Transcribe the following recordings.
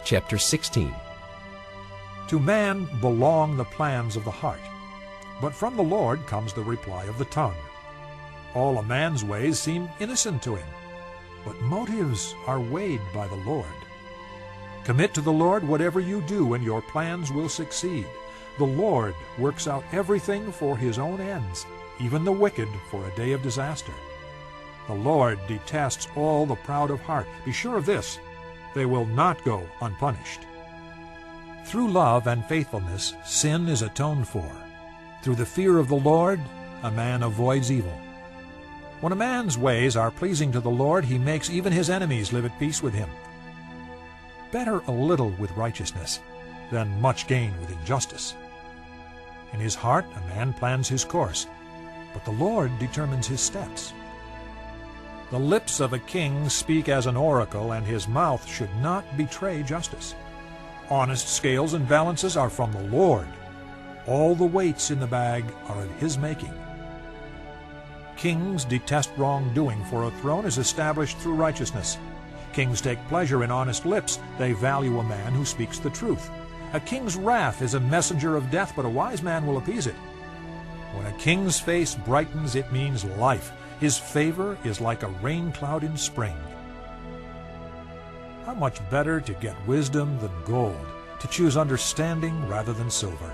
Chapter 16. To man belong the plans of the heart, but from the Lord comes the reply of the tongue. All a man's ways seem innocent to him, but motives are weighed by the Lord. Commit to the Lord whatever you do, and your plans will succeed. The Lord works out everything for his own ends, even the wicked for a day of disaster. The Lord detests all the proud of heart. Be sure of this, they will not go unpunished. Through love and faithfulness, sin is atoned for. Through the fear of the Lord, a man avoids evil. When a man's ways are pleasing to the Lord, he makes even his enemies live at peace with him. Better a little with righteousness than much gain with injustice. In his heart a man plans his course, but the Lord determines his steps. The lips of a king speak as an oracle, and his mouth should not betray justice. Honest scales and balances are from the Lord. All the weights in the bag are of his making. Kings detest wrongdoing, for a throne is established through righteousness. Kings take pleasure in honest lips. They value a man who speaks the truth. A king's wrath is a messenger of death, but a wise man will appease it. When a king's face brightens, it means life. His favor is like a rain cloud in spring. How much better to get wisdom than gold, to choose understanding rather than silver.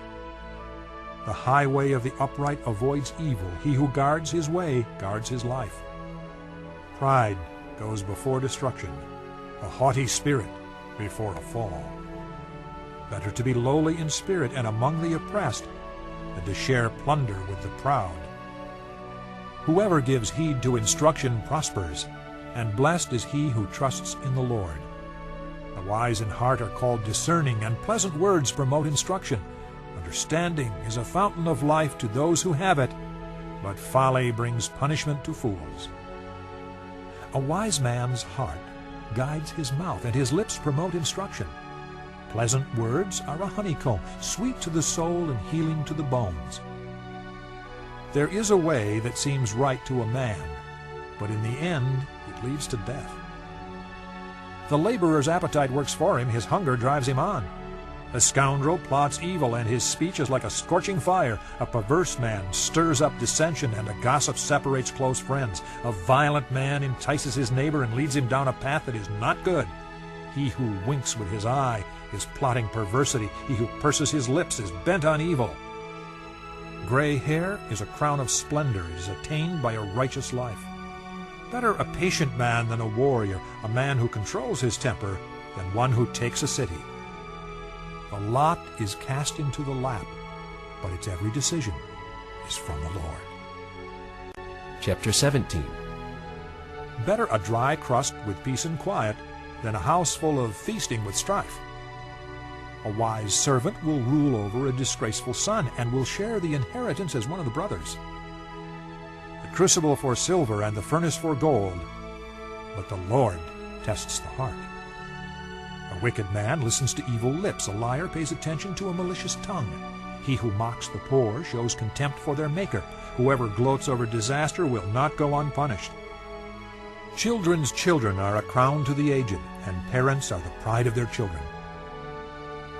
The highway of the upright avoids evil. He who guards his way guards his life. Pride goes before destruction, a haughty spirit before a fall. Better to be lowly in spirit and among the oppressed than to share plunder with the proud. Whoever gives heed to instruction prospers, and blessed is he who trusts in the Lord. The wise in heart are called discerning, and pleasant words promote instruction. Understanding is a fountain of life to those who have it, but folly brings punishment to fools. A wise man's heart guides his mouth, and his lips promote instruction. Pleasant words are a honeycomb, sweet to the soul and healing to the bones. There is a way that seems right to a man, but in the end it leads to death. The laborer's appetite works for him, his hunger drives him on. A scoundrel plots evil, and his speech is like a scorching fire. A perverse man stirs up dissension, and a gossip separates close friends. A violent man entices his neighbor and leads him down a path that is not good. He who winks with his eye is plotting perversity. He who purses his lips is bent on evil. Gray hair is a crown of splendor. It is attained by a righteous life. Better a patient man than a warrior, a man who controls his temper than one who takes a city. The lot is cast into the lap, but its every decision is from the Lord. Chapter 17. Better a dry crust with peace and quiet than a house full of feasting with strife. A wise servant will rule over a disgraceful son, and will share the inheritance as one of the brothers. The crucible for silver and the furnace for gold, but the Lord tests the heart. A wicked man listens to evil lips. A liar pays attention to a malicious tongue. He who mocks the poor shows contempt for their Maker. Whoever gloats over disaster will not go unpunished. Children's children are a crown to the aged, and parents are the pride of their children.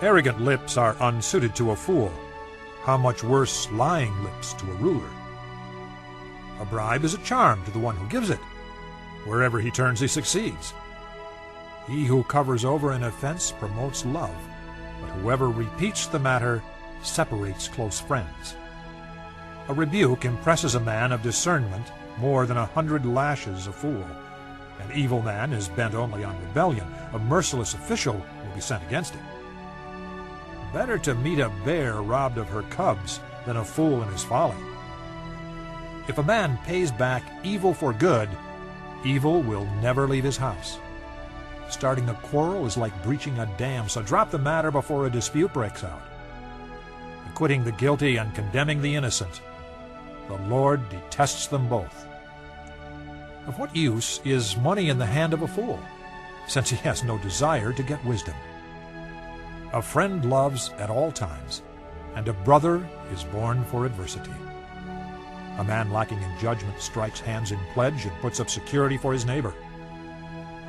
Arrogant lips are unsuited to a fool. How much worse lying lips to a ruler. A bribe is a charm to the one who gives it. Wherever he turns, he succeeds. He who covers over an offense promotes love, but whoever repeats the matter separates close friends. A rebuke impresses a man of discernment more than 100 lashes a fool. An evil man is bent only on rebellion. A merciless official will be sent against him. Better to meet a bear robbed of her cubs than a fool in his folly. If a man pays back evil for good, evil will never leave his house. Starting a quarrel is like breaching a dam, so drop the matter before a dispute breaks out. Acquitting the guilty and condemning the innocent, the Lord detests them both. Of what use is money in the hand of a fool, since he has no desire to get wisdom? A friend loves at all times, and a brother is born for adversity. A man lacking in judgment strikes hands in pledge and puts up security for his neighbor.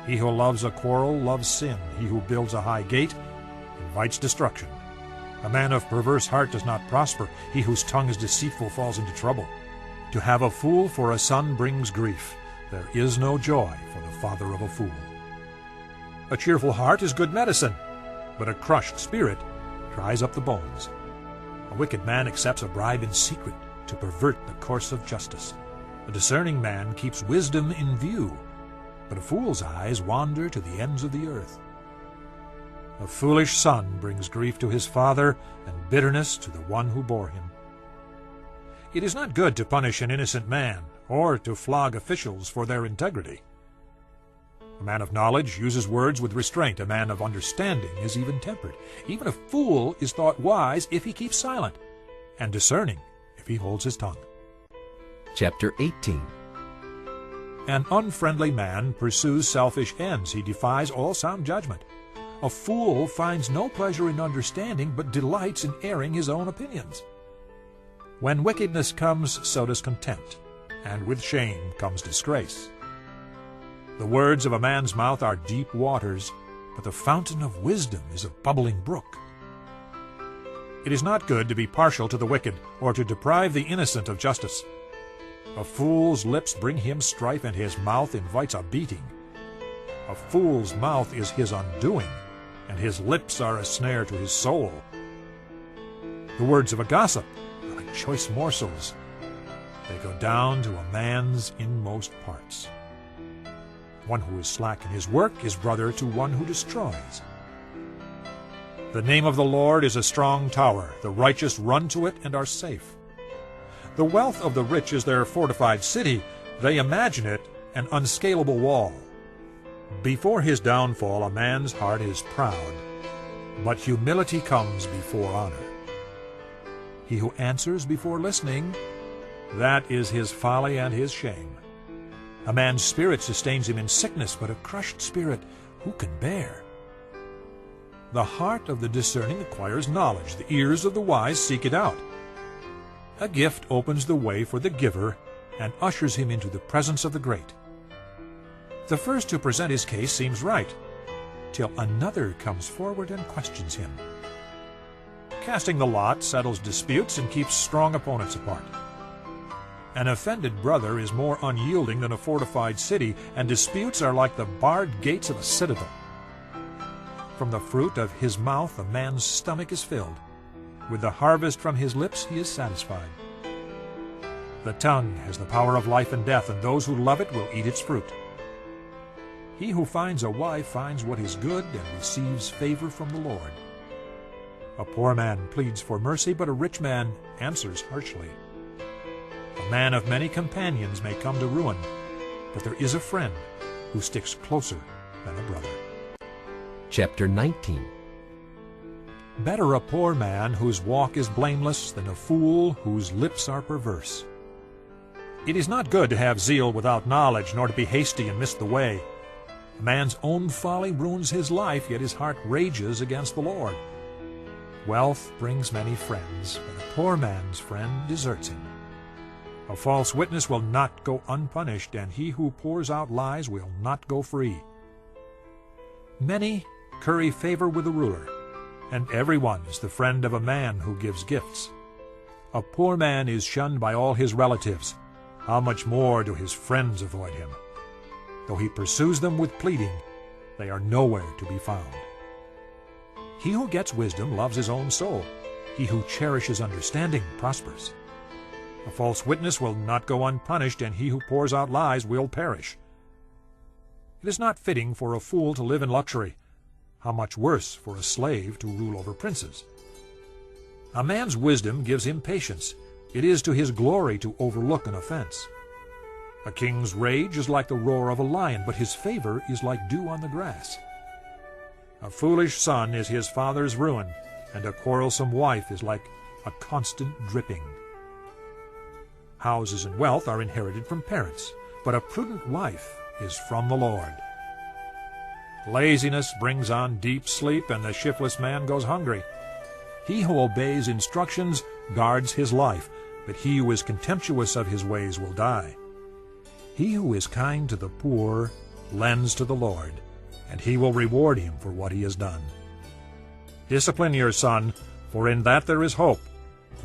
He who loves a quarrel loves sin. He who builds a high gate invites destruction. A man of perverse heart does not prosper. He whose tongue is deceitful falls into trouble. To have a fool for a son brings grief. There is no joy for the father of a fool. A cheerful heart is good medicine, but a crushed spirit dries up the bones. A wicked man accepts a bribe in secret to pervert the course of justice. A discerning man keeps wisdom in view, but a fool's eyes wander to the ends of the earth. A foolish son brings grief to his father and bitterness to the one who bore him. It is not good to punish an innocent man or to flog officials for their integrity. A man of knowledge uses words with restraint. A man of understanding is even-tempered. Even a fool is thought wise if he keeps silent, and discerning if he holds his tongue. Chapter 18. An unfriendly man pursues selfish ends. He defies all sound judgment. A fool finds no pleasure in understanding, but delights in airing his own opinions. When wickedness comes, so does contempt, and with shame comes disgrace. The words of a man's mouth are deep waters, but the fountain of wisdom is a bubbling brook. It is not good to be partial to the wicked, or to deprive the innocent of justice. A fool's lips bring him strife, and his mouth invites a beating. A fool's mouth is his undoing, and his lips are a snare to his soul. The words of a gossip are like choice morsels. They go down to a man's inmost parts. One who is slack in his work is brother to one who destroys. The name of the Lord is a strong tower. The righteous run to it and are safe. The wealth of the rich is their fortified city. They imagine it an unscalable wall. Before his downfall a man's heart is proud, but humility comes before honor. He who answers before listening, that is his folly and his shame. A man's spirit sustains him in sickness, but a crushed spirit who can bear? The heart of the discerning acquires knowledge. The ears of the wise seek it out. A gift opens the way for the giver and ushers him into the presence of the great. The first to present his case seems right, till another comes forward and questions him. Casting the lot settles disputes and keeps strong opponents apart. An offended brother is more unyielding than a fortified city, and disputes are like the barred gates of a citadel. From the fruit of his mouth a man's stomach is filled. With the harvest from his lips he is satisfied. The tongue has the power of life and death, and those who love it will eat its fruit. He who finds a wife finds what is good and receives favor from the Lord. A poor man pleads for mercy, but a rich man answers harshly. A man of many companions may come to ruin, but there is a friend who sticks closer than a brother. Chapter 19. Better a poor man whose walk is blameless than a fool whose lips are perverse. It is not good to have zeal without knowledge, nor to be hasty and miss the way. A man's own folly ruins his life, yet his heart rages against the Lord. Wealth brings many friends, but a poor man's friend deserts him. A false witness will not go unpunished, and he who pours out lies will not go free. Many curry favor with the ruler, and everyone is the friend of a man who gives gifts. A poor man is shunned by all his relatives. How much more do his friends avoid him? Though he pursues them with pleading, they are nowhere to be found. He who gets wisdom loves his own soul. He who cherishes understanding prospers. A false witness will not go unpunished, and he who pours out lies will perish. It is not fitting for a fool to live in luxury. How much worse for a slave to rule over princes? A man's wisdom gives him patience. It is to his glory to overlook an offense. A king's rage is like the roar of a lion, but his favor is like dew on the grass. A foolish son is his father's ruin, and a quarrelsome wife is like a constant dripping. Houses and wealth are inherited from parents, but a prudent wife is from the Lord. Laziness brings on deep sleep, and the shiftless man goes hungry. He who obeys instructions guards his life, but he who is contemptuous of his ways will die. He who is kind to the poor lends to the Lord, and he will reward him for what he has done. Discipline your son, for in that there is hope.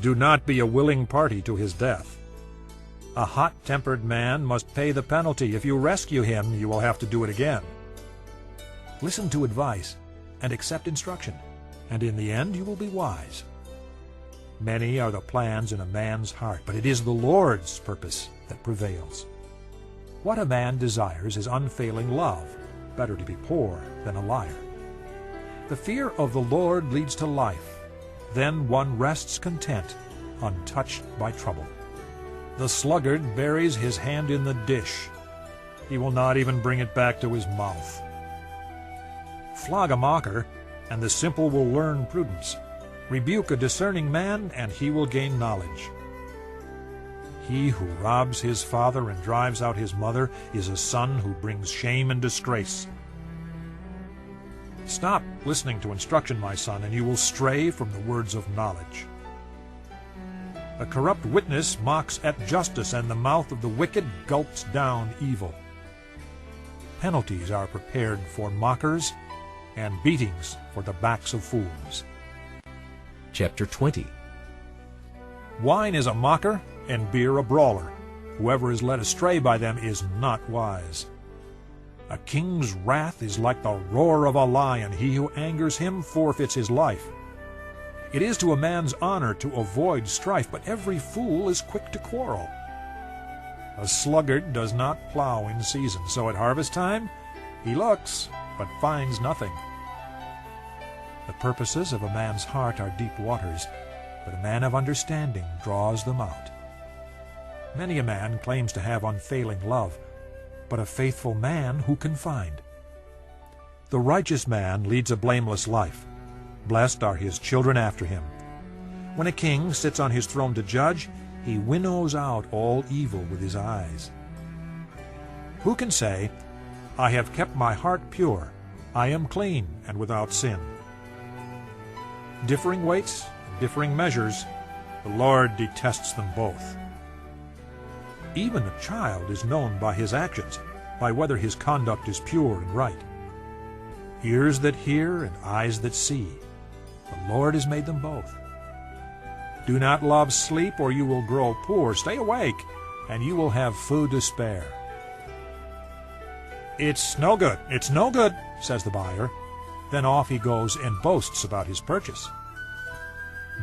Do not be a willing party to his death. A hot-tempered man must pay the penalty. If you rescue him, you will have to do it again. Listen to advice and accept instruction, and in the end you will be wise. Many are the plans in a man's heart, but it is the Lord's purpose that prevails. What a man desires is unfailing love. Better to be poor than a liar. The fear of the Lord leads to life. Then one rests content, untouched by trouble. The sluggard buries his hand in the dish. He will not even bring it back to his mouth. Flog a mocker, and the simple will learn prudence. Rebuke a discerning man, and he will gain knowledge. He who robs his father and drives out his mother is a son who brings shame and disgrace. Stop listening to instruction, my son, and you will stray from the words of knowledge. A corrupt witness mocks at justice, and the mouth of the wicked gulps down evil. Penalties are prepared for mockers, and beatings for the backs of fools. Chapter 20. Wine is a mocker, and beer a brawler. Whoever is led astray by them is not wise. A king's wrath is like the roar of a lion. He who angers him forfeits his life. It is to a man's honor to avoid strife, but every fool is quick to quarrel. A sluggard does not plow in season, so at harvest time he looks, but finds nothing. The purposes of a man's heart are deep waters, but a man of understanding draws them out. Many a man claims to have unfailing love, but a faithful man who can find? The righteous man leads a blameless life. Blessed are his children after him. When a king sits on his throne to judge, he winnows out all evil with his eyes. Who can say, I have kept my heart pure, I am clean and without sin? Differing weights, differing measures, the Lord detests them both. Even a child is known by his actions, by whether his conduct is pure and right. Ears that hear and eyes that see, the Lord has made them both. Do not love sleep, or you will grow poor. Stay awake, and you will have food to spare. It's no good, says the buyer. Then off he goes and boasts about his purchase.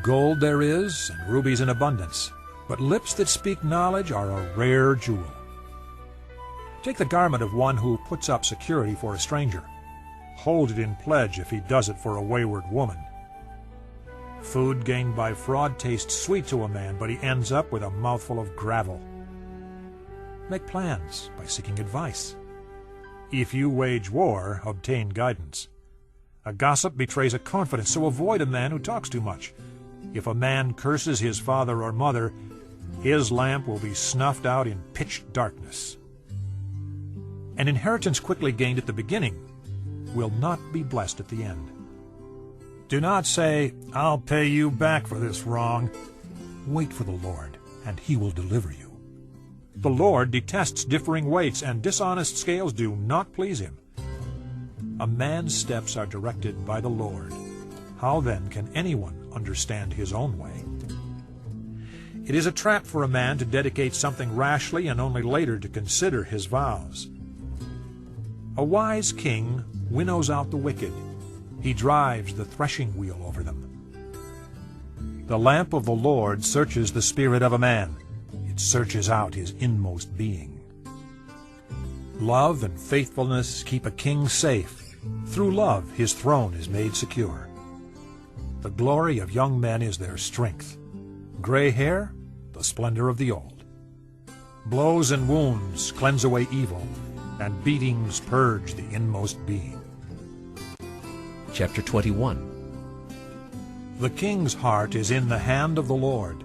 Gold there is, and rubies in abundance, but lips that speak knowledge are a rare jewel. Take the garment of one who puts up security for a stranger. Hold it in pledge if he does it for a wayward woman. Food gained by fraud tastes sweet to a man, but he ends up with a mouthful of gravel. Make plans by seeking advice. If you wage war, obtain guidance. A gossip betrays a confidence, so avoid a man who talks too much. If a man curses his father or mother, his lamp will be snuffed out in pitch darkness. An inheritance quickly gained at the beginning will not be blessed at the end. Do not say, I'll pay you back for this wrong. Wait for the Lord, and he will deliver you. The Lord detests differing weights, and dishonest scales do not please him. A man's steps are directed by the Lord. How then can anyone understand his own way? It is a trap for a man to dedicate something rashly and only later to consider his vows. A wise king winnows out the wicked. He drives the threshing wheel over them. The lamp of the Lord searches the spirit of a man. It searches out his inmost being. Love and faithfulness keep a king safe. Through love his throne is made secure. The glory of young men is their strength. Gray hair, the splendor of the old. Blows and wounds cleanse away evil, and beatings purge the inmost being. Chapter 21. The king's heart is in the hand of the Lord.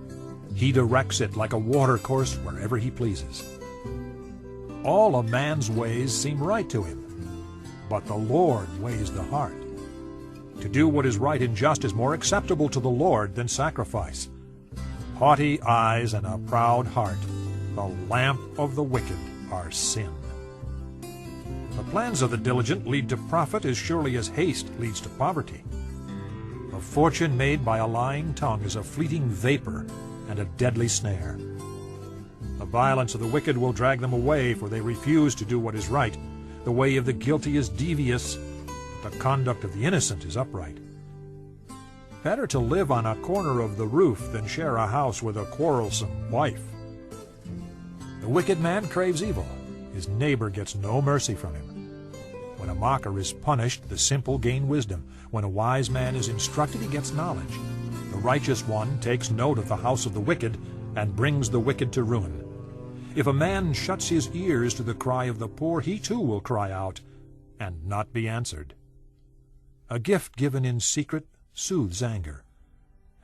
He directs it like a watercourse wherever he pleases. All a man's ways seem right to him, but the Lord weighs the heart. To do what is right and just is more acceptable to the Lord than sacrifice. Haughty eyes and a proud heart, the lamp of the wicked, are sin. The plans of the diligent lead to profit as surely as haste leads to poverty. A fortune made by a lying tongue is a fleeting vapor and a deadly snare. The violence of the wicked will drag them away, for they refuse to do what is right. The way of the guilty is devious, but the conduct of the innocent is upright. Better to live on a corner of the roof than share a house with a quarrelsome wife. The wicked man craves evil. His neighbor gets no mercy from him. When a mocker is punished, the simple gain wisdom. When a wise man is instructed, he gets knowledge. The righteous one takes note of the house of the wicked and brings the wicked to ruin. If a man shuts his ears to the cry of the poor, he too will cry out and not be answered. A gift given in secret soothes anger,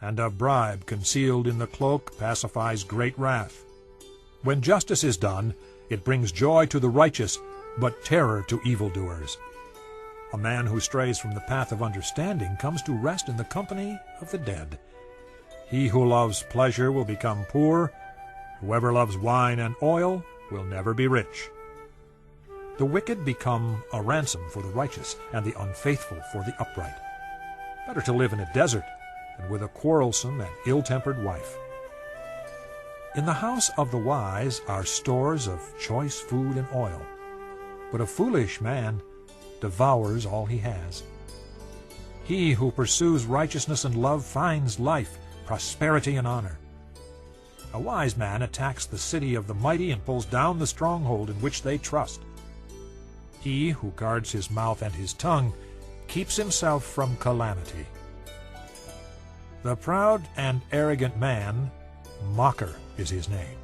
and a bribe concealed in the cloak pacifies great wrath. When justice is done, it brings joy to the righteous, but terror to evildoers. A man who strays from the path of understanding comes to rest in the company of the dead. He who loves pleasure will become poor. Whoever loves wine and oil will never be rich. The wicked become a ransom for the righteous, and the unfaithful for the upright. Better to live in a desert than with a quarrelsome and ill-tempered wife. In the house of the wise are stores of choice food and oil, but a foolish man devours all he has. He who pursues righteousness and love finds life, prosperity, and honor. A wise man attacks the city of the mighty and pulls down the stronghold in which they trust. He who guards his mouth and his tongue keeps himself from calamity. The proud and arrogant man, mocker is his name.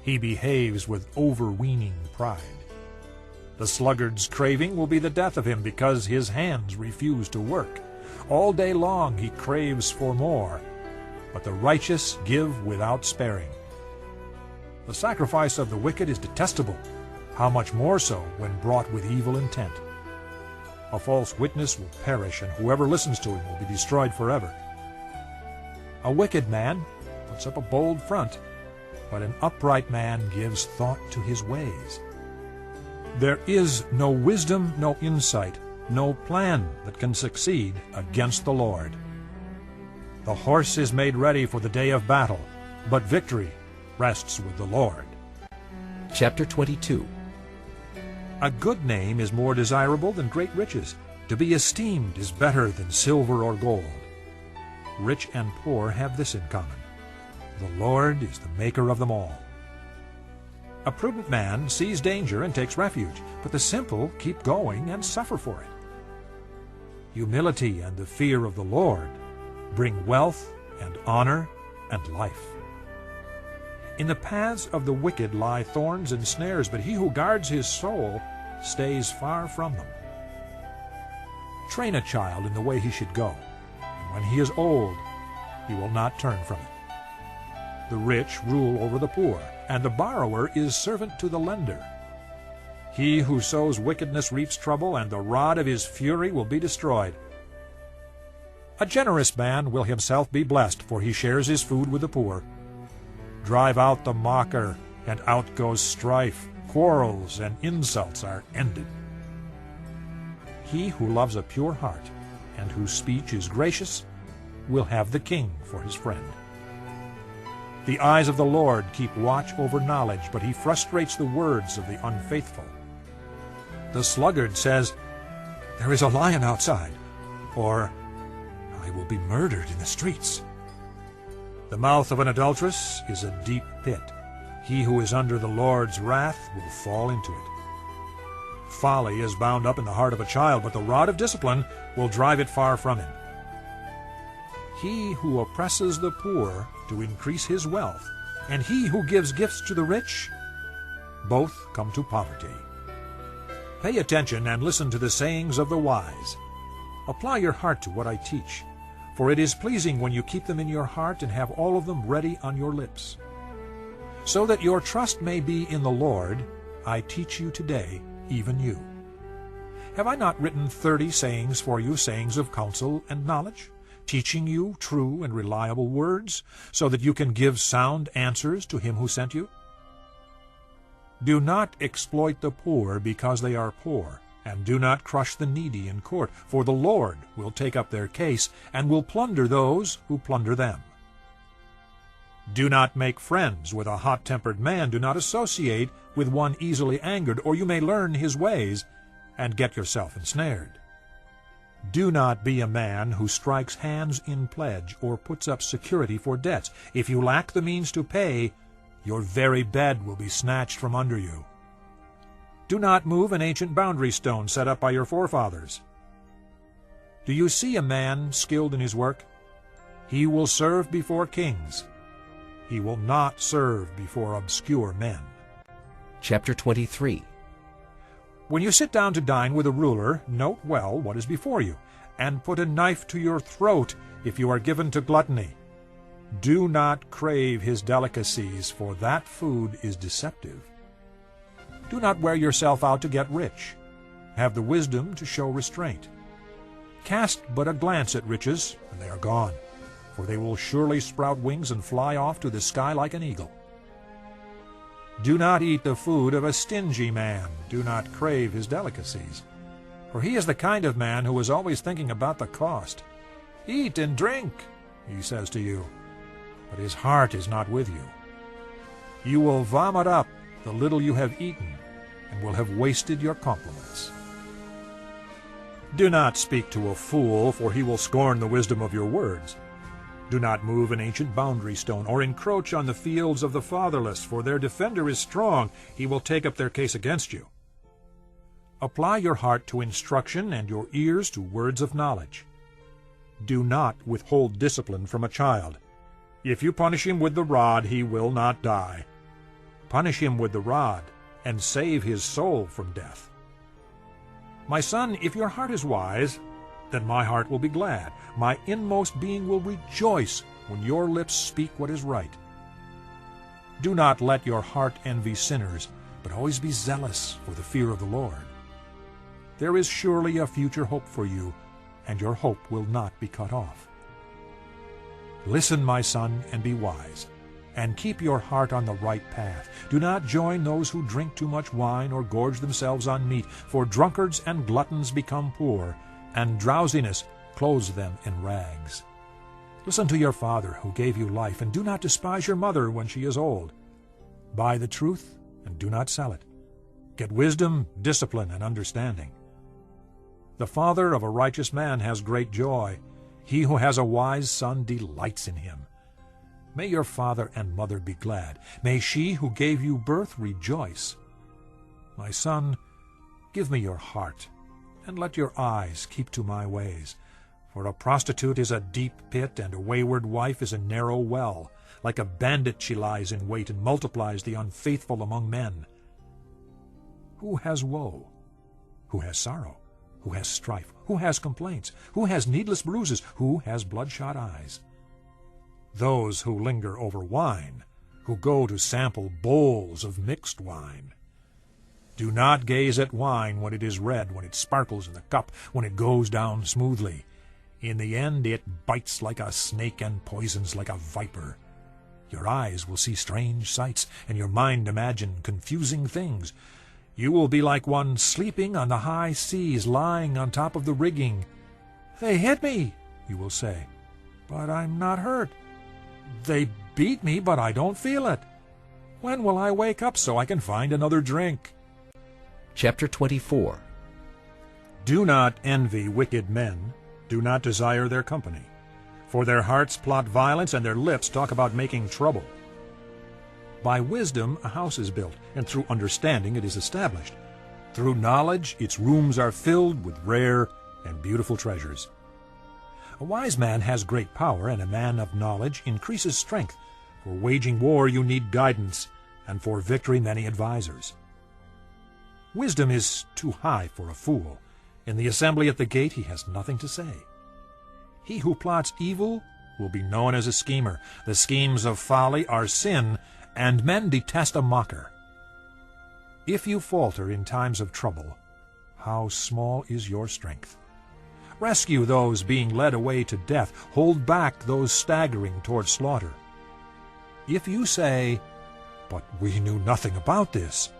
He behaves with overweening pride. The sluggard's craving will be the death of him, because his hands refuse to work. All day long he craves for more, but the righteous give without sparing. The sacrifice of the wicked is detestable, how much more so when brought with evil intent. A false witness will perish, and whoever listens to him will be destroyed forever. A wicked man puts up a bold front, but an upright man gives thought to his ways. There is no wisdom, no insight, no plan that can succeed against the Lord. The horse is made ready for the day of battle, but victory rests with the Lord. Chapter 22. A good name is more desirable than great riches. To be esteemed is better than silver or gold. Rich and poor have this in common: the Lord is the maker of them all. A prudent man sees danger and takes refuge, but the simple keep going and suffer for it. Humility and the fear of the Lord bring wealth and honor and life. In the paths of the wicked lie thorns and snares, but he who guards his soul stays far from them. Train a child in the way he should go, and when he is old, he will not turn from it. The rich rule over the poor, and the borrower is servant to the lender. He who sows wickedness reaps trouble, and the rod of his fury will be destroyed. A generous man will himself be blessed, for he shares his food with the poor. Drive out the mocker, and out goes strife. Quarrels and insults are ended. He who loves a pure heart, and whose speech is gracious, will have the king for his friend. The eyes of the Lord keep watch over knowledge, but he frustrates the words of the unfaithful. The sluggard says, "There is a lion outside," or "I will be murdered in the streets." The mouth of an adulteress is a deep pit. He who is under the Lord's wrath will fall into it. Folly is bound up in the heart of a child, but the rod of discipline will drive it far from him. He who oppresses the poor to increase his wealth, and he who gives gifts to the rich, both come to poverty. Pay attention and listen to the sayings of the wise. Apply your heart to what I teach, for it is pleasing when you keep them in your heart and have all of them ready on your lips. So that your trust may be in the Lord, I teach you today, even you. Have I not written 30 sayings for you, sayings of counsel and knowledge, teaching you true and reliable words, so that you can give sound answers to him who sent you? Do not exploit the poor because they are poor, And do not crush the needy in court, for the Lord will take up their case, and will plunder those who plunder them. Do not make friends with a hot-tempered man. Do not associate with one easily angered, or you may learn his ways and get yourself ensnared. Do not be a man who strikes hands in pledge or puts up security for debts. If you lack the means to pay, your very bed will be snatched from under you. Do not move an ancient boundary stone set up by your forefathers. Do you see a man skilled in his work? He will serve before kings. He will not serve before obscure men. Chapter 23. When you sit down to dine with a ruler, note well what is before you, and put a knife to your throat if you are given to gluttony. Do not crave his delicacies, for that food is deceptive. Do not wear yourself out to get rich. Have the wisdom to show restraint. Cast but a glance at riches, and they are gone, for they will surely sprout wings and fly off to the sky like an eagle. Do not eat the food of a stingy man. Do not crave his delicacies, for he is the kind of man who is always thinking about the cost. Eat and drink, he says to you, but his heart is not with you. You will vomit up the little you have eaten, and will have wasted your compliments. Do not speak to a fool, for he will scorn the wisdom of your words. Do not move an ancient boundary stone, or encroach on the fields of the fatherless, for their defender is strong. He will take up their case against you. Apply your heart to instruction, and your ears to words of knowledge. Do not withhold discipline from a child. If you punish him with the rod, he will not die. Punish him with the rod, and save his soul from death. My son, if your heart is wise, then my heart will be glad. My inmost being will rejoice when your lips speak what is right. Do not let your heart envy sinners, but always be zealous for the fear of the Lord. There is surely a future hope for you, and your hope will not be cut off. Listen, my son, and be wise, and keep your heart on the right path. Do not join those who drink too much wine or gorge themselves on meat, for drunkards and gluttons become poor, and drowsiness clothes them in rags. Listen to your father who gave you life, and do not despise your mother when she is old. Buy the truth, and do not sell it. Get wisdom, discipline, and understanding. The father of a righteous man has great joy. He who has a wise son delights in him. May your father and mother be glad. May she who gave you birth rejoice. My son, give me your heart, and let your eyes keep to my ways. For a prostitute is a deep pit, and a wayward wife is a narrow well. Like a bandit she lies in wait, and multiplies the unfaithful among men. Who has woe? Who has sorrow? Who has strife? Who has complaints? Who has needless bruises? Who has bloodshot eyes? Those who linger over wine, who go to sample bowls of mixed wine. Do not gaze at wine when it is red, when it sparkles in the cup, when it goes down smoothly. In the end it bites like a snake and poisons like a viper. Your eyes will see strange sights, and your mind imagine confusing things. You will be like one sleeping on the high seas, lying on top of the rigging. They hit me, you will say, but I'm not hurt. They beat me, but I don't feel it. When will I wake up so I can find another drink? Chapter 24. Do not envy wicked men. Do not desire their company. For their hearts plot violence, and their lips talk about making trouble. By wisdom a house is built, and through understanding it is established. Through knowledge its rooms are filled with rare and beautiful treasures. A wise man has great power, and a man of knowledge increases strength. For waging war you need guidance, and for victory many advisers. Wisdom is too high for a fool. In the assembly at the gate he has nothing to say. He who plots evil will be known as a schemer. The schemes of folly are sin, and men detest a mocker. If you falter in times of trouble, how small is your strength? Rescue those being led away to death. Hold back those staggering toward slaughter. If you say, "But we knew nothing about this,"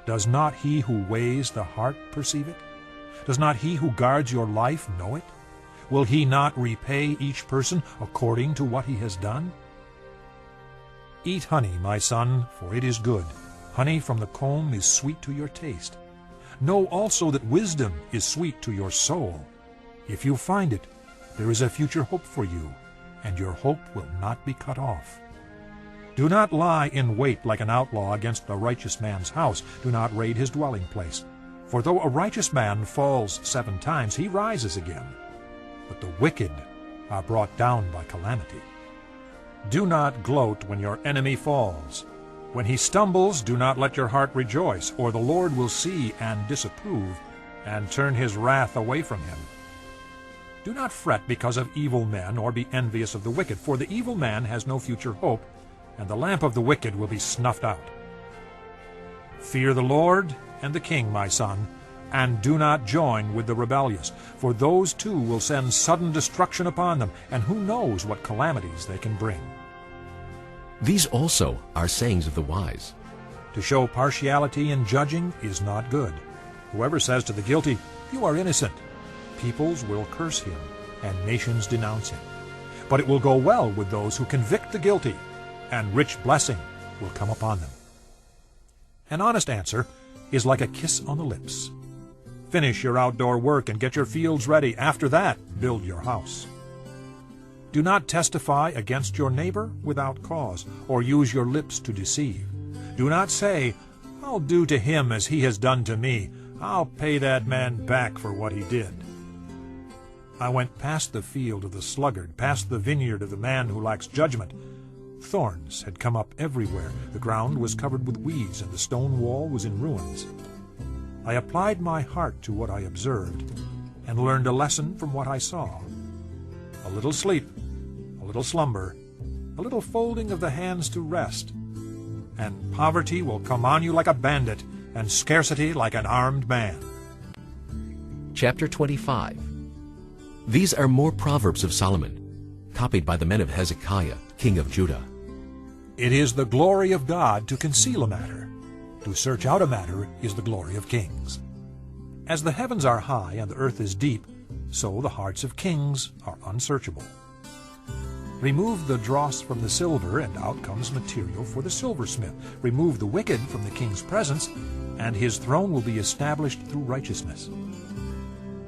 Does not he who weighs the heart perceive it? Does not he who guards your life know it? Will he not repay each person according to what he has done? Eat honey, my son, for it is good. Honey from the comb is sweet to your taste. Know also that wisdom is sweet to your soul. If you find it, there is a future hope for you, and your hope will not be cut off. Do not lie in wait like an outlaw against a righteous man's house. Do not raid his dwelling place. For though a righteous man falls 7 times, he rises again. But the wicked are brought down by calamity. Do not gloat when your enemy falls. When he stumbles, do not let your heart rejoice, or the Lord will see and disapprove, and turn his wrath away from him. Do not fret because of evil men, or be envious of the wicked, for the evil man has no future hope, and the lamp of the wicked will be snuffed out. Fear the Lord and the king, my son, and do not join with the rebellious, for those too will send sudden destruction upon them, and who knows what calamities they can bring. These also are sayings of the wise. To show partiality in judging is not good. Whoever says to the guilty, "You are innocent," peoples will curse him, and nations denounce him. But it will go well with those who convict the guilty, and rich blessing will come upon them. An honest answer is like a kiss on the lips. Finish your outdoor work and get your fields ready. After that, build your house. Do not testify against your neighbor without cause, or use your lips to deceive. Do not say, "I'll do to him as he has done to me. I'll pay that man back for what he did." I went past the field of the sluggard, past the vineyard of the man who lacks judgment. Thorns had come up everywhere. The ground was covered with weeds, and the stone wall was in ruins. I applied my heart to what I observed, and learned a lesson from what I saw. A little sleep, a little slumber, a little folding of the hands to rest, and poverty will come on you like a bandit, and scarcity like an armed man. Chapter 25. These are more Proverbs of Solomon, copied by the men of Hezekiah, king of Judah. It is the glory of God to conceal a matter. To search out a matter is the glory of kings. As the heavens are high and the earth is deep, so the hearts of kings are unsearchable. Remove the dross from the silver, and out comes material for the silversmith. Remove the wicked from the king's presence, and his throne will be established through righteousness.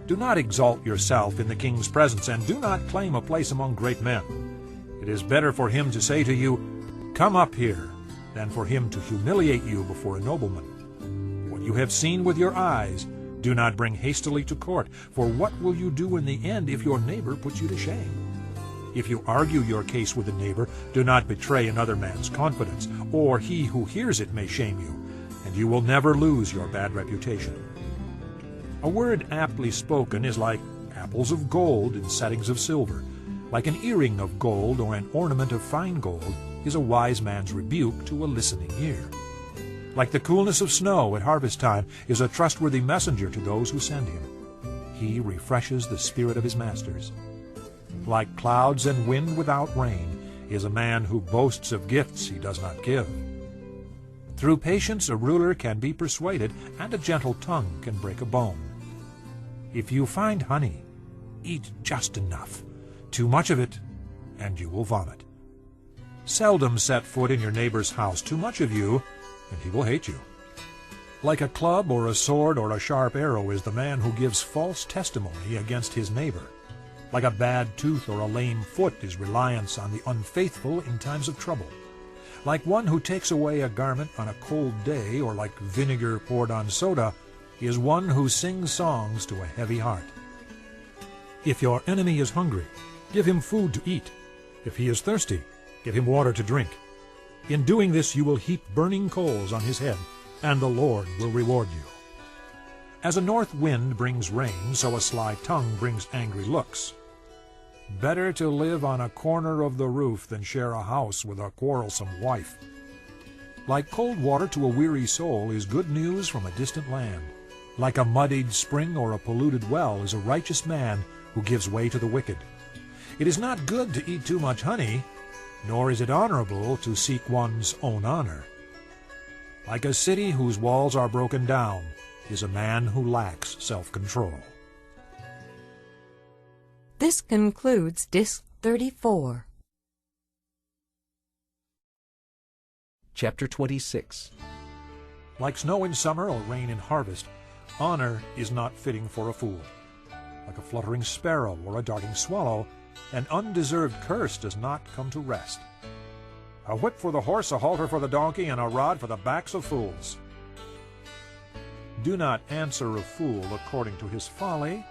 Do not exalt yourself in the king's presence, and do not claim a place among great men. It is better for him to say to you, "Come up here," than for him to humiliate you before a nobleman. What you have seen with your eyes, do not bring hastily to court, for what will you do in the end if your neighbor puts you to shame? If you argue your case with a neighbor, do not betray another man's confidence, or he who hears it may shame you, and you will never lose your bad reputation. A word aptly spoken is like apples of gold in settings of silver. Like an earring of gold or an ornament of fine gold is a wise man's rebuke to a listening ear. Like the coolness of snow at harvest time is a trustworthy messenger to those who send him. He refreshes the spirit of his masters. Like clouds and wind without rain is a man who boasts of gifts he does not give. Through patience a ruler can be persuaded, and a gentle tongue can break a bone. If you find honey, eat just enough. Too much of it, and you will vomit. Seldom set foot in your neighbor's house. Too much of you, and he will hate you. Like a club or a sword or a sharp arrow is the man who gives false testimony against his neighbor. Like a bad tooth or a lame foot is reliance on the unfaithful in times of trouble. Like one who takes away a garment on a cold day, or like vinegar poured on soda, is one who sings songs to a heavy heart. If your enemy is hungry, give him food to eat. If he is thirsty, give him water to drink. In doing this you will heap burning coals on his head, and the Lord will reward you. As a north wind brings rain, so a sly tongue brings angry looks. Better to live on a corner of the roof than share a house with a quarrelsome wife. Like cold water to a weary soul is good news from a distant land. Like a muddied spring or a polluted well is a righteous man who gives way to the wicked. It is not good to eat too much honey, nor is it honorable to seek one's own honor. Like a city whose walls are broken down is a man who lacks self-control. This concludes Disc 34. Chapter 26. Like snow in summer or rain in harvest, honor is not fitting for a fool. Like a fluttering sparrow or a darting swallow, an undeserved curse does not come to rest. A whip for the horse, a halter for the donkey, and a rod for the backs of fools. Do not answer a fool according to his folly,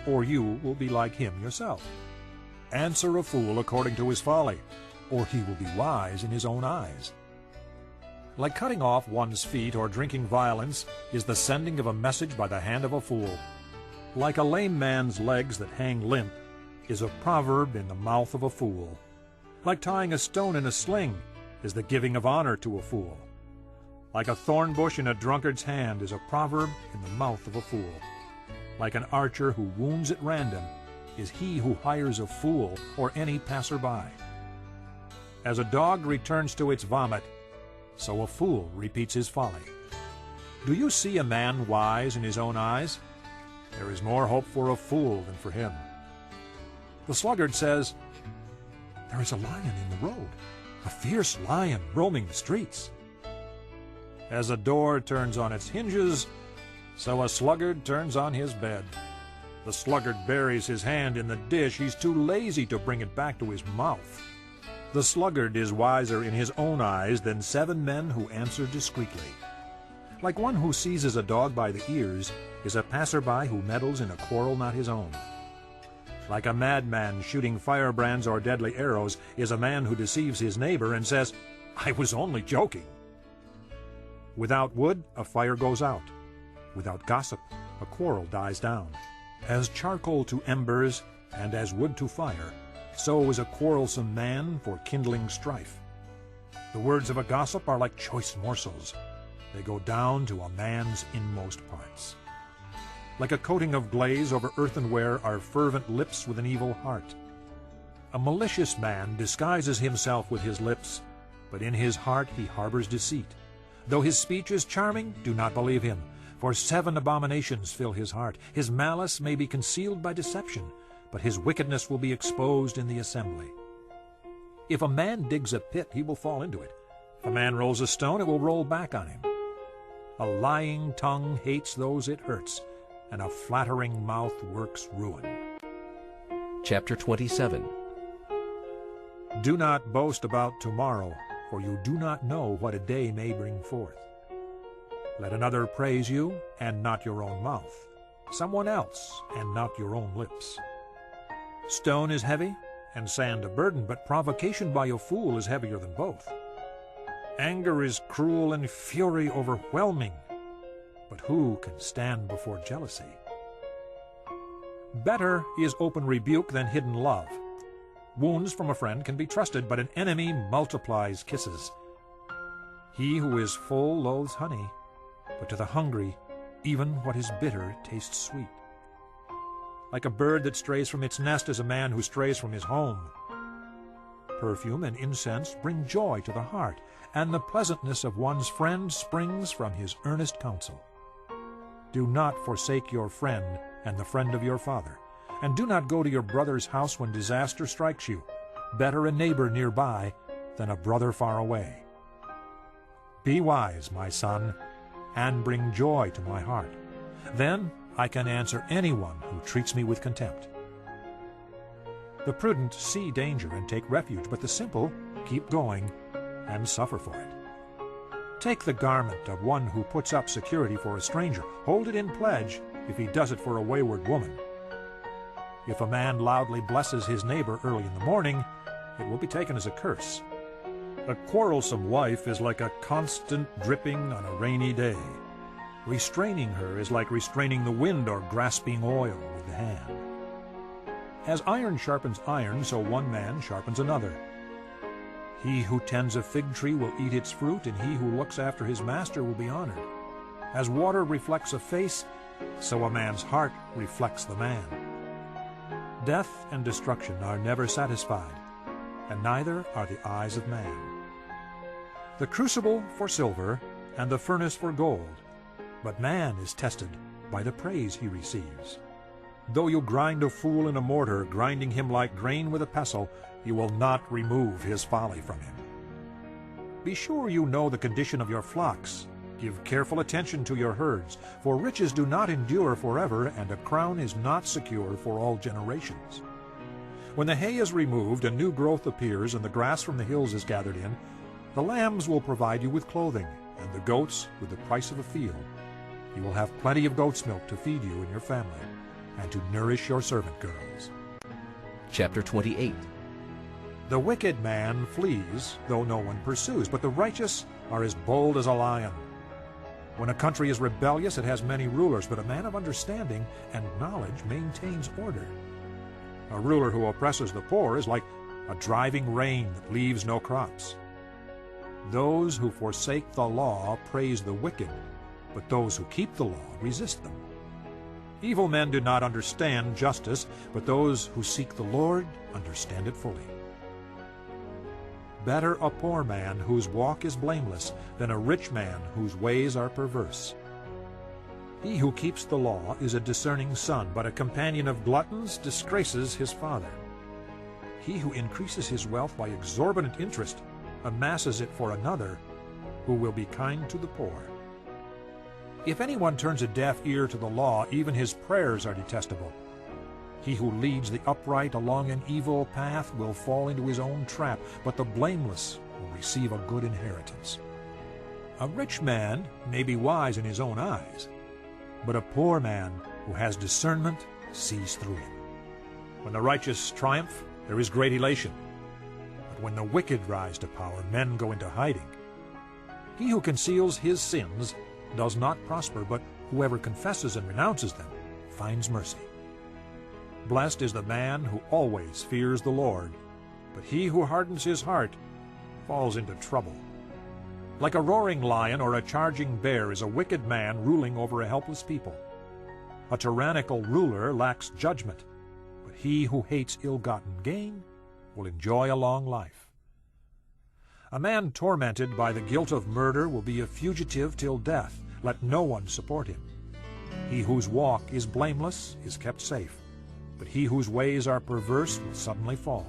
or you will be like him yourself. Answer a fool according to his folly, or he will be wise in his own eyes. Like cutting off one's feet or drinking violence is the sending of a message by the hand of a fool. Like a lame man's legs that hang limp is a proverb in the mouth of a fool. Like tying a stone in a sling is the giving of honor to a fool. Like a thorn bush in a drunkard's hand is a proverb in the mouth of a fool. Like an archer who wounds at random is he who hires a fool or any passerby. As a dog returns to its vomit, so a fool repeats his folly. Do you see a man wise in his own eyes? There is more hope for a fool than for him. The sluggard says, "There is a lion in the road, a fierce lion roaming the streets." As a door turns on its hinges, so a sluggard turns on his bed. The sluggard buries his hand in the dish. He's too lazy to bring it back to his mouth. The sluggard is wiser in his own eyes than 7 men who answer discreetly. Like one who seizes a dog by the ears is a passerby who meddles in a quarrel not his own. Like a madman shooting firebrands or deadly arrows is a man who deceives his neighbor and says, "I was only joking." Without wood, a fire goes out. Without gossip, a quarrel dies down. As charcoal to embers and as wood to fire, so is a quarrelsome man for kindling strife. The words of a gossip are like choice morsels. They go down to a man's inmost parts. Like a coating of glaze over earthenware are fervent lips with an evil heart. A malicious man disguises himself with his lips, but in his heart he harbors deceit. Though his speech is charming, do not believe him, for 7 abominations fill his heart. His malice may be concealed by deception, but his wickedness will be exposed in the assembly. If a man digs a pit, he will fall into it. If a man rolls a stone, it will roll back on him. A lying tongue hates those it hurts, and a flattering mouth works ruin. Chapter 27. Do not boast about tomorrow, for you do not know what a day may bring forth. Let another praise you, and not your own mouth, someone else, and not your own lips. Stone is heavy, and sand a burden, but provocation by a fool is heavier than both. Anger is cruel and fury overwhelming, but who can stand before jealousy? Better is open rebuke than hidden love. Wounds from a friend can be trusted, but an enemy multiplies kisses. He who is full loathes honey, but to the hungry, even what is bitter tastes sweet. Like a bird that strays from its nest is a man who strays from his home. Perfume and incense bring joy to the heart, and the pleasantness of one's friend springs from his earnest counsel. Do not forsake your friend and the friend of your father, and do not go to your brother's house when disaster strikes you. Better a neighbor nearby than a brother far away. Be wise, my son, and bring joy to my heart. Then I can answer anyone who treats me with contempt. The prudent see danger and take refuge, but the simple keep going and suffer for it. Take the garment of one who puts up security for a stranger. Hold it in pledge if he does it for a wayward woman. If a man loudly blesses his neighbor early in the morning, it will be taken as a curse. A quarrelsome wife is like a constant dripping on a rainy day. Restraining her is like restraining the wind or grasping oil with the hand. As iron sharpens iron, so one man sharpens another. He who tends a fig tree will eat its fruit, and he who looks after his master will be honored. As water reflects a face, so a man's heart reflects the man. Death and destruction are never satisfied, and neither are the eyes of man. The crucible for silver and the furnace for gold, but man is tested by the praise he receives. Though you grind a fool in a mortar, grinding him like grain with a pestle, you will not remove his folly from him. Be sure you know the condition of your flocks. Give careful attention to your herds, for riches do not endure forever, and a crown is not secure for all generations. When the hay is removed and new growth appears, and the grass from the hills is gathered in, the lambs will provide you with clothing, and the goats with the price of a field. You will have plenty of goat's milk to feed you and your family, and to nourish your servant girls. Chapter 28. The wicked man flees, though no one pursues, but the righteous are as bold as a lion. When a country is rebellious, it has many rulers, but a man of understanding and knowledge maintains order. A ruler who oppresses the poor is like a driving rain that leaves no crops. Those who forsake the law praise the wicked, but those who keep the law resist them. Evil men do not understand justice, but those who seek the Lord understand it fully. Better a poor man whose walk is blameless than a rich man whose ways are perverse. He who keeps the law is a discerning son, but a companion of gluttons disgraces his father. He who increases his wealth by exorbitant interest amasses it for another who will be kind to the poor. If anyone turns a deaf ear to the law, even his prayers are detestable. He who leads the upright along an evil path will fall into his own trap, but the blameless will receive a good inheritance. A rich man may be wise in his own eyes, but a poor man who has discernment sees through him. When the righteous triumph, there is great elation. But when the wicked rise to power, men go into hiding. He who conceals his sins does not prosper, but whoever confesses and renounces them finds mercy. Blessed is the man who always fears the Lord, but he who hardens his heart falls into trouble. Like a roaring lion or a charging bear is a wicked man ruling over a helpless people. A tyrannical ruler lacks judgment, but he who hates ill-gotten gain will enjoy a long life. A man tormented by the guilt of murder will be a fugitive till death. Let no one support him. He whose walk is blameless is kept safe, but he whose ways are perverse will suddenly fall.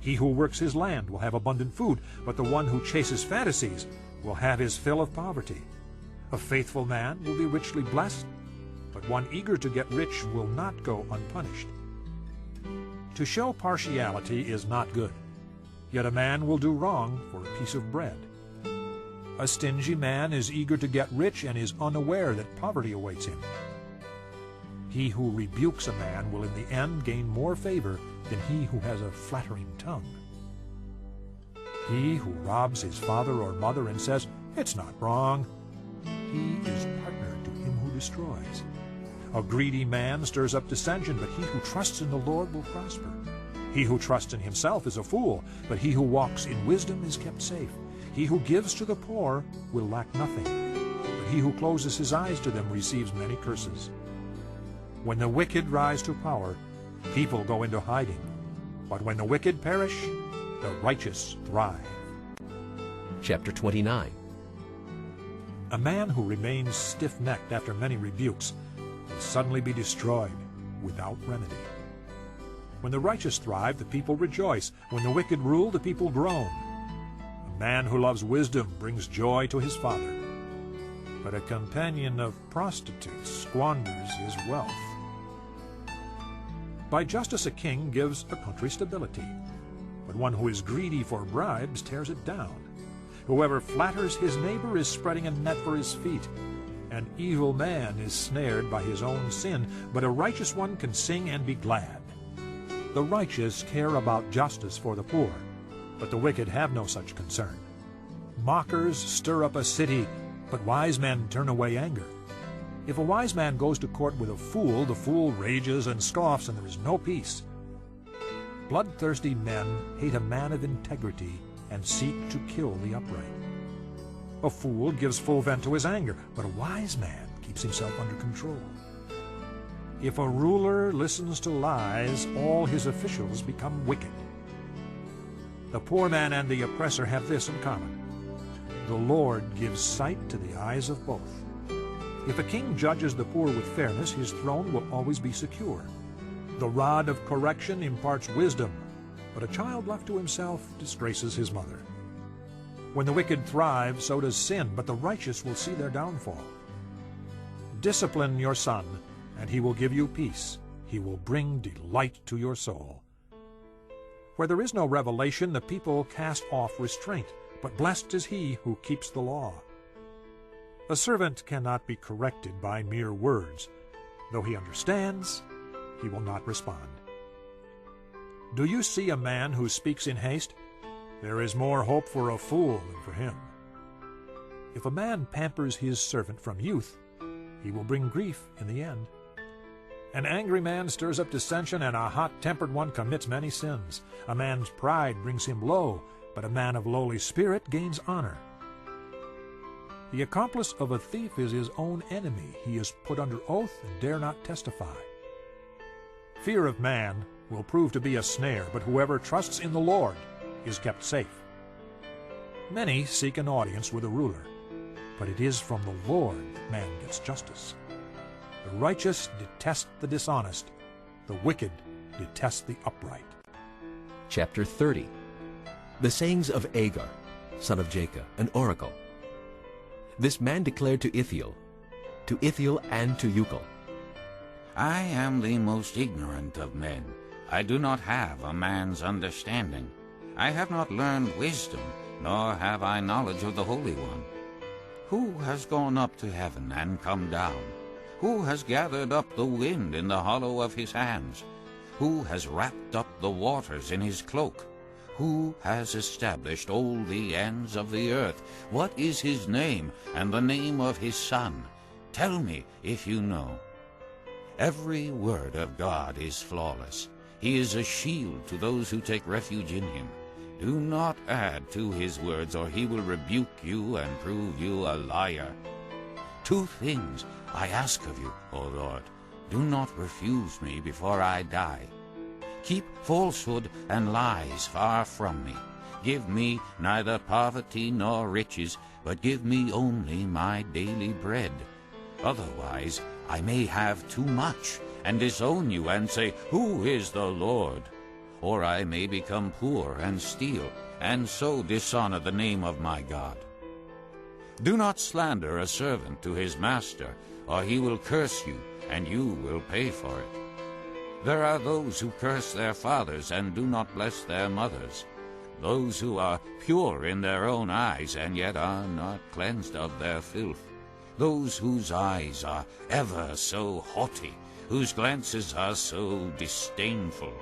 He who works his land will have abundant food, but the one who chases fantasies will have his fill of poverty. A faithful man will be richly blessed, but one eager to get rich will not go unpunished. To show partiality is not good, yet a man will do wrong for a piece of bread. A stingy man is eager to get rich and is unaware that poverty awaits him. He who rebukes a man will in the end gain more favor than he who has a flattering tongue. He who robs his father or mother and says, "It's not wrong," he is partner to him who destroys. A greedy man stirs up dissension, but he who trusts in the Lord will prosper. He who trusts in himself is a fool, but he who walks in wisdom is kept safe. He who gives to the poor will lack nothing, but he who closes his eyes to them receives many curses. When the wicked rise to power, people go into hiding, but when the wicked perish, the righteous thrive. Chapter 29. A man who remains stiff-necked after many rebukes will suddenly be destroyed without remedy. When the righteous thrive, the people rejoice. When the wicked rule, the people groan. A man who loves wisdom brings joy to his father, but a companion of prostitutes squanders his wealth. By justice a king gives a country stability, but one who is greedy for bribes tears it down. Whoever flatters his neighbor is spreading a net for his feet. An evil man is snared by his own sin, but a righteous one can sing and be glad. The righteous care about justice for the poor, but the wicked have no such concern. Mockers stir up a city, but wise men turn away anger. If a wise man goes to court with a fool, the fool rages and scoffs, and there is no peace. Bloodthirsty men hate a man of integrity and seek to kill the upright. A fool gives full vent to his anger, but a wise man keeps himself under control. If a ruler listens to lies, all his officials become wicked. The poor man and the oppressor have this in common: The Lord gives sight to the eyes of both. If a king judges the poor with fairness, his throne will always be secure. The rod of correction imparts wisdom, but a child left to himself disgraces his mother. When the wicked thrive, so does sin, but the righteous will see their downfall. Discipline your son, and he will give you peace. He will bring delight to your soul. Where there is no revelation, the people cast off restraint, but blessed is he who keeps the law. A servant cannot be corrected by mere words. Though he understands, he will not respond. Do you see a man who speaks in haste? There is more hope for a fool than for him. If a man pampers his servant from youth, he will bring grief in the end. An angry man stirs up dissension, and a hot-tempered one commits many sins. A man's pride brings him low, but a man of lowly spirit gains honor. The accomplice of a thief is his own enemy. He is put under oath and dare not testify. Fear of man will prove to be a snare, but whoever trusts in the Lord is kept safe. Many seek an audience with a ruler, but it is from the Lord that man gets justice. The righteous detest the dishonest. The wicked detest the upright. Chapter 30. The sayings of Agar, son of Jacob, an oracle. This man declared to Ithiel and to Ucal, I am the most ignorant of men. I do not have a man's understanding. I have not learned wisdom, nor have I knowledge of the Holy One. Who has gone up to heaven and come down? Who has gathered up the wind in the hollow of his hands? Who has wrapped up the waters in his cloak? Who has established all the ends of the earth? What is his name, and the name of his son? Tell me if you know. Every word of God is flawless. He is a shield to those who take refuge in him. Do not add to his words, or he will rebuke you and prove you a liar. 2 things I ask of you, O Lord. Do not refuse me before I die. Keep falsehood and lies far from me. Give me neither poverty nor riches, but give me only my daily bread. Otherwise I may have too much, and disown you and say, Who is the Lord? Or I may become poor and steal, and so dishonor the name of my God. Do not slander a servant to his master, or he will curse you, and you will pay for it. There are those who curse their fathers and do not bless their mothers, those who are pure in their own eyes and yet are not cleansed of their filth, those whose eyes are ever so haughty, whose glances are so disdainful,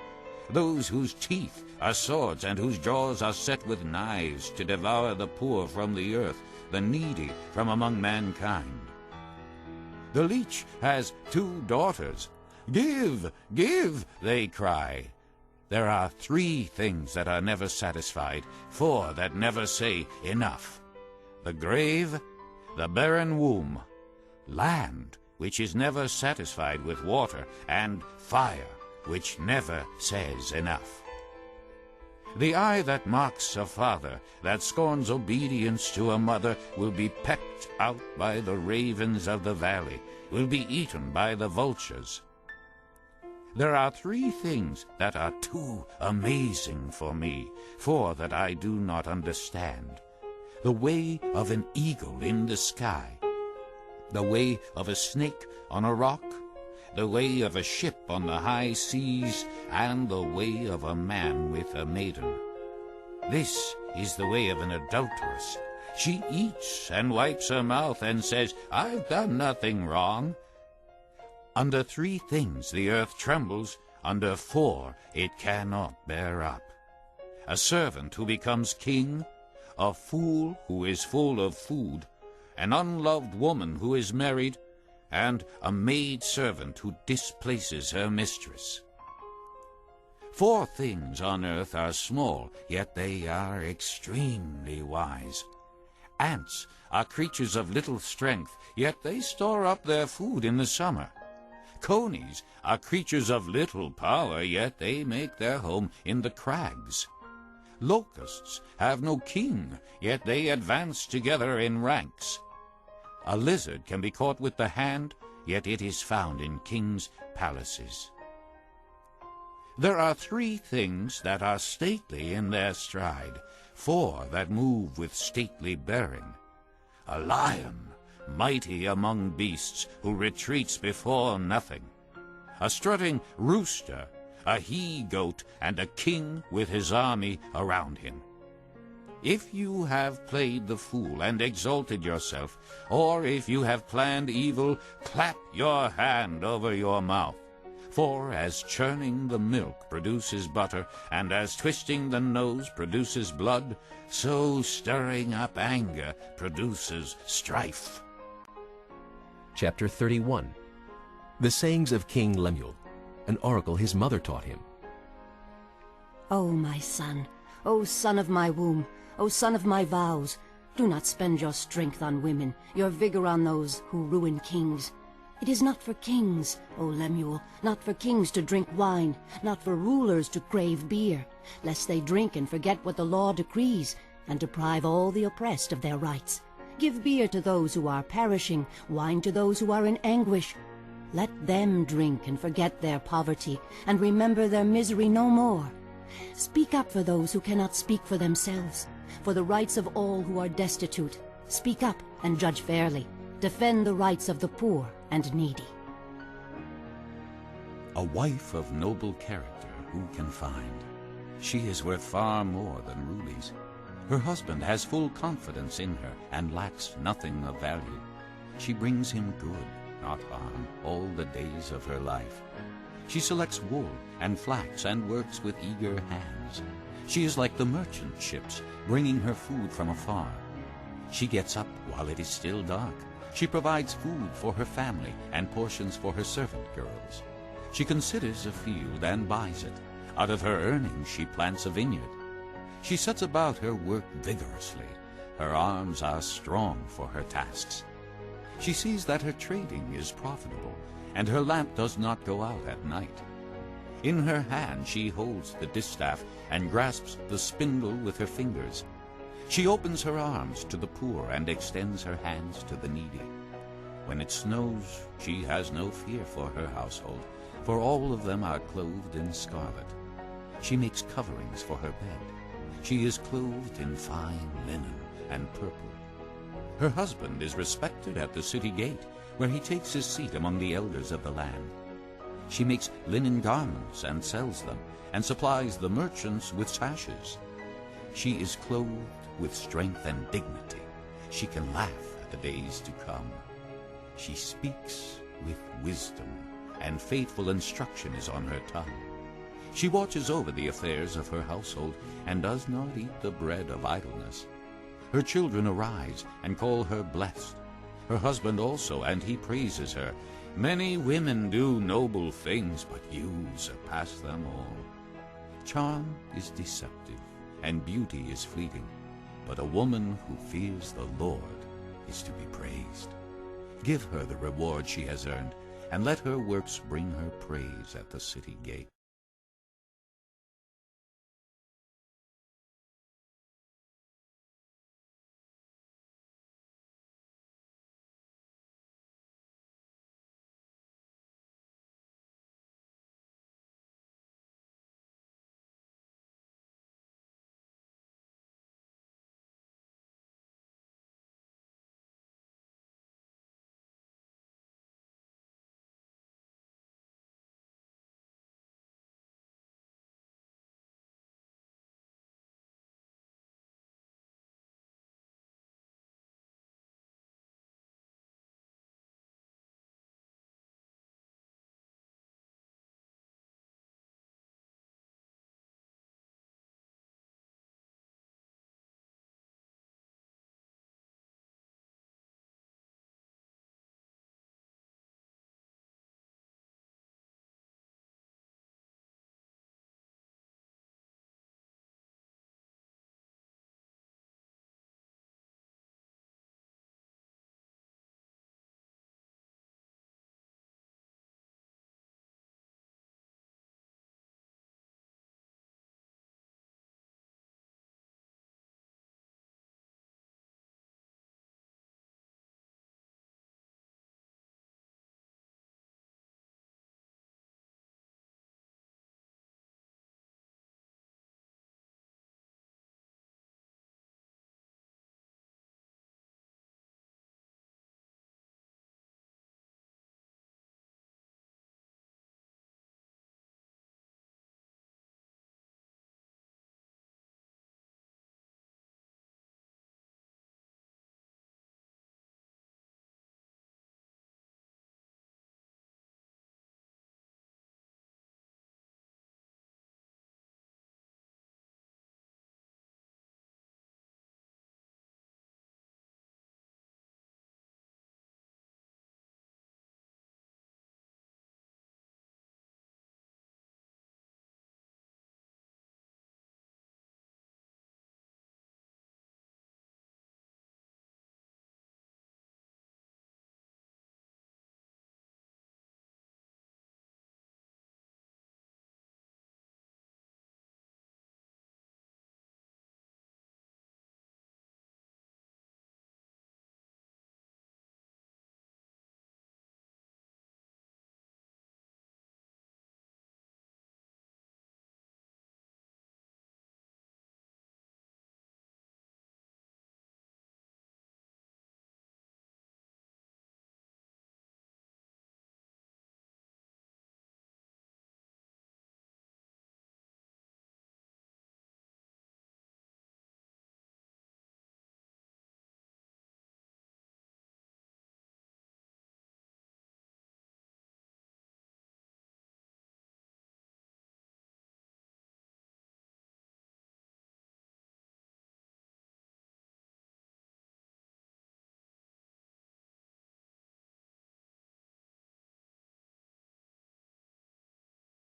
those whose teeth are swords and whose jaws are set with knives to devour the poor from the earth, the needy from among mankind. The leech has 2 daughters. Give, give, they cry. There are 3 things that are never satisfied, 4 that never say enough. The grave, the barren womb, land which is never satisfied with water, and fire which never says enough. The eye that mocks a father, that scorns obedience to a mother, will be pecked out by the ravens of the valley, will be eaten by the vultures. There are 3 things that are too amazing for me, 4 that I do not understand. The way of an eagle in the sky, the way of a snake on a rock, the way of a ship on the high seas, and the way of a man with a maiden. This is the way of an adulteress. She eats and wipes her mouth and says, I've done nothing wrong. Under 3 things the earth trembles, under 4 it cannot bear up. A servant who becomes king, a fool who is full of food, an unloved woman who is married, and a maid-servant who displaces her mistress. 4 things on earth are small, yet they are extremely wise. Ants are creatures of little strength, yet they store up their food in the summer. Conies are creatures of little power, yet they make their home in the crags. Locusts have no king, yet they advance together in ranks. A lizard can be caught with the hand, yet it is found in kings' palaces. There are 3 things that are stately in their stride, 4 that move with stately bearing. A lion, mighty among beasts, who retreats before nothing. A strutting rooster, a he-goat, and a king with his army around him. If you have played the fool and exalted yourself, or if you have planned evil, clap your hand over your mouth. For as churning the milk produces butter, and as twisting the nose produces blood, so stirring up anger produces strife. Chapter 31. The sayings of King Lemuel, an oracle his mother taught him. O my son, O son of my womb, O son of my vows, do not spend your strength on women, your vigor on those who ruin kings. It is not for kings, O Lemuel, not for kings to drink wine, not for rulers to crave beer, lest they drink and forget what the law decrees, and deprive all the oppressed of their rights. Give beer to those who are perishing, wine to those who are in anguish. Let them drink and forget their poverty, and remember their misery no more. Speak up for those who cannot speak for themselves, for the rights of all who are destitute. Speak up and judge fairly. Defend the rights of the poor and needy. A wife of noble character who can find? She is worth far more than rubies. Her husband has full confidence in her and lacks nothing of value. She brings him good, not harm, all the days of her life. She selects wool and flax and works with eager hands. She is like the merchant ships, bringing her food from afar. She gets up while it is still dark. She provides food for her family and portions for her servant girls. She considers a field and buys it. Out of her earnings she plants a vineyard. She sets about her work vigorously. Her arms are strong for her tasks. She sees that her trading is profitable, and her lamp does not go out at night. In her hand she holds the distaff and grasps the spindle with her fingers. She opens her arms to the poor and extends her hands to the needy. When it snows, she has no fear for her household, for all of them are clothed in scarlet. She makes coverings for her bed. She is clothed in fine linen and purple. Her husband is respected at the city gate, where he takes his seat among the elders of the land. She makes linen garments and sells them, and supplies the merchants with sashes. She is clothed with strength and dignity. She can laugh at the days to come. She speaks with wisdom, and faithful instruction is on her tongue. She watches over the affairs of her household, and does not eat the bread of idleness. Her children arise and call her blessed. Her husband also, and he praises her. Many women do noble things, but you surpass them all. Charm is deceptive, and beauty is fleeting, but a woman who fears the Lord is to be praised. Give her the reward she has earned, and let her works bring her praise at the city gate.